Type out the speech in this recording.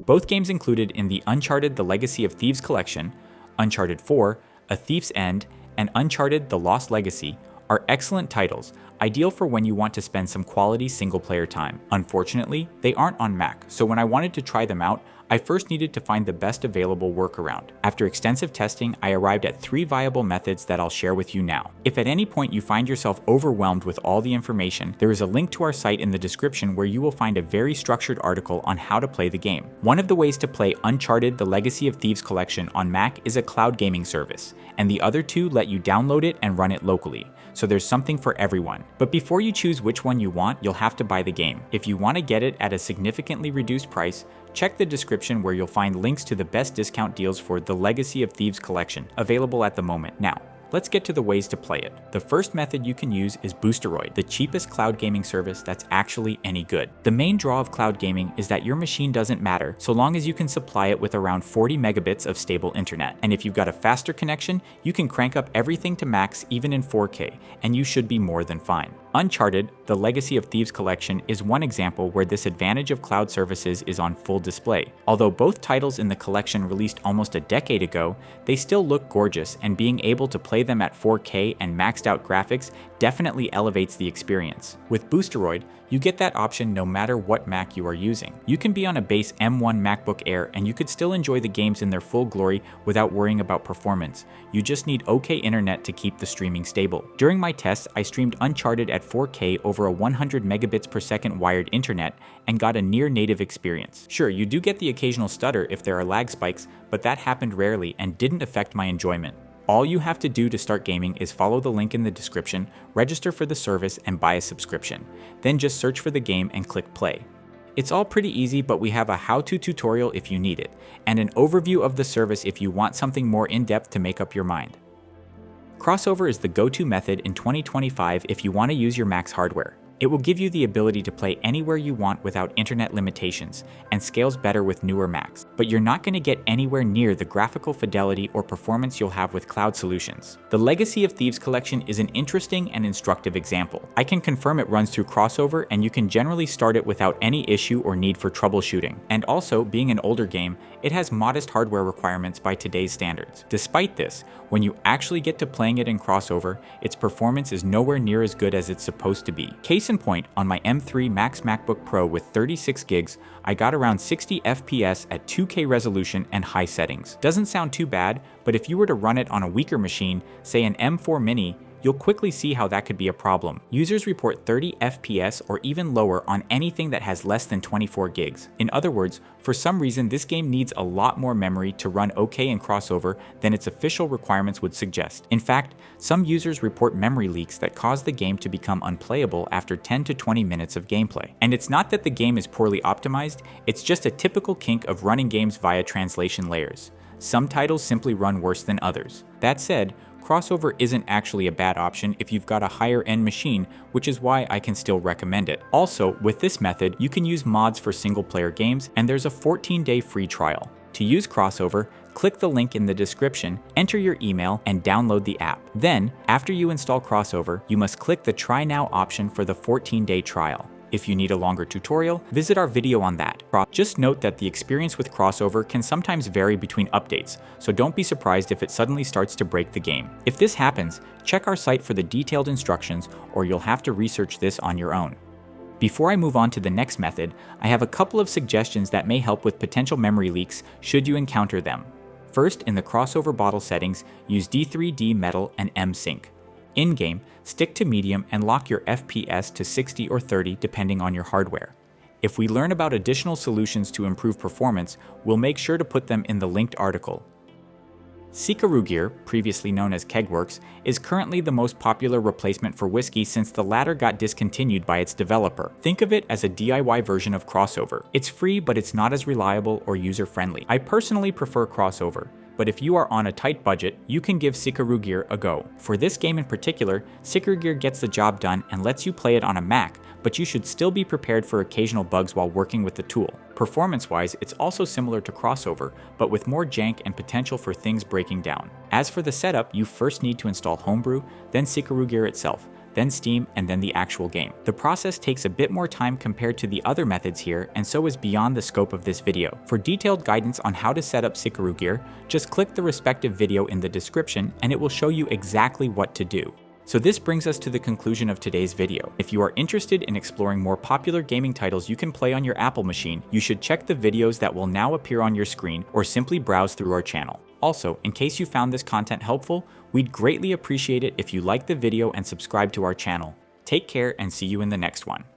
Both games included in the Uncharted: The Legacy of Thieves Collection, Uncharted 4, A Thief's End, and Uncharted: The Lost Legacy are excellent titles, ideal for when you want to spend some quality single-player time. Unfortunately, they aren't on Mac, so when I wanted to try them out, I first needed to find the best available workaround. After extensive testing, I arrived at 3 viable methods that I'll share with you now. If at any point you find yourself overwhelmed with all the information, there is a link to our site in the description where you will find a very structured article on how to play the game. One of the ways to play Uncharted: The Legacy of Thieves Collection on Mac is a cloud gaming service, and the other 2 let you download it and run it locally, so there's something for everyone. But before you choose which one you want, you'll have to buy the game. If you want to get it at a significantly reduced price, check the description where you'll find links to the best discount deals for the Legacy of Thieves Collection, available at the moment. Now, let's get to the ways to play it. The first method you can use is Boosteroid, the cheapest cloud gaming service that's actually any good. The main draw of cloud gaming is that your machine doesn't matter so long as you can supply it with around 40 megabits of stable internet. And if you've got a faster connection, you can crank up everything to max even in 4K, and you should be more than fine. Uncharted: The Legacy of Thieves Collection is one example where this advantage of cloud services is on full display. Although both titles in the collection released almost a decade ago, they still look gorgeous, and being able to play them at 4K and maxed out graphics definitely elevates the experience. With Boosteroid, you get that option no matter what Mac you are using. You can be on a base M1 MacBook Air and you could still enjoy the games in their full glory without worrying about performance. You just need okay internet to keep the streaming stable. During my tests, I streamed Uncharted at 4K over a 100 megabits per second wired internet and got a near native experience. Sure, you do get the occasional stutter if there are lag spikes, but that happened rarely and didn't affect my enjoyment. All you have to do to start gaming is follow the link in the description, register for the service, and buy a subscription. Then just search for the game and click play. It's all pretty easy, but we have a how-to tutorial if you need it, and an overview of the service if you want something more in-depth to make up your mind. Crossover is the go-to method in 2025 if you want to use your Mac's hardware. It will give you the ability to play anywhere you want without internet limitations, and scales better with newer Macs. But you're not going to get anywhere near the graphical fidelity or performance you'll have with cloud solutions. The Legacy of Thieves Collection is an interesting and instructive example. I can confirm it runs through Crossover, and you can generally start it without any issue or need for troubleshooting. And also, being an older game, it has modest hardware requirements by today's standards. Despite this, when you actually get to playing it in Crossover, its performance is nowhere near as good as it's supposed to be. Case in point, on my M3 Max MacBook Pro with 36 gigs, I got around 60 FPS at 2K resolution and high settings. Doesn't sound too bad, but if you were to run it on a weaker machine, say an M4 Mini, you'll quickly see how that could be a problem. Users report 30 FPS or even lower on anything that has less than 24 gigs. In other words, for some reason this game needs a lot more memory to run okay in Crossover than its official requirements would suggest. In fact, some users report memory leaks that cause the game to become unplayable after 10 to 20 minutes of gameplay. And it's not that the game is poorly optimized, it's just a typical kink of running games via translation layers. Some titles simply run worse than others. That said, Crossover isn't actually a bad option if you've got a higher end machine, which is why I can still recommend it. Also, with this method, you can use mods for single player games, and there's a 14-day free trial. To use Crossover, click the link in the description, enter your email, and download the app. Then, after you install Crossover, you must click the Try Now option for the 14-day trial. If you need a longer tutorial, visit our video on that. Just note that the experience with Crossover can sometimes vary between updates, so don't be surprised if it suddenly starts to break the game. If this happens, check our site for the detailed instructions, or you'll have to research this on your own. Before I move on to the next method, I have a couple of suggestions that may help with potential memory leaks should you encounter them. First, in the Crossover bottle settings, use D3D Metal and M-Sync. In-game, stick to medium and lock your FPS to 60 or 30 depending on your hardware. If we learn about additional solutions to improve performance, we'll make sure to put them in the linked article. Sikarugir, previously known as Kegworks, is currently the most popular replacement for Whisky since the latter got discontinued by its developer. Think of it as a DIY version of Crossover. It's free, but it's not as reliable or user-friendly. I personally prefer Crossover, but if you are on a tight budget, you can give Sikarugir a go. For this game in particular, Sikarugir gets the job done and lets you play it on a Mac, but you should still be prepared for occasional bugs while working with the tool. Performance-wise, it's also similar to Crossover, but with more jank and potential for things breaking down. As for the setup, you first need to install Homebrew, then Sikarugir itself. then Steam, and then the actual game. The process takes a bit more time compared to the other methods here, and so is beyond the scope of this video. For detailed guidance on how to set up Sikarugir, just click the respective video in the description and it will show you exactly what to do. So this brings us to the conclusion of today's video. If you are interested in exploring more popular gaming titles you can play on your Apple machine, you should check the videos that will now appear on your screen or simply browse through our channel. Also, in case you found this content helpful, we'd greatly appreciate it if you like the video and subscribe to our channel. Take care and see you in the next one.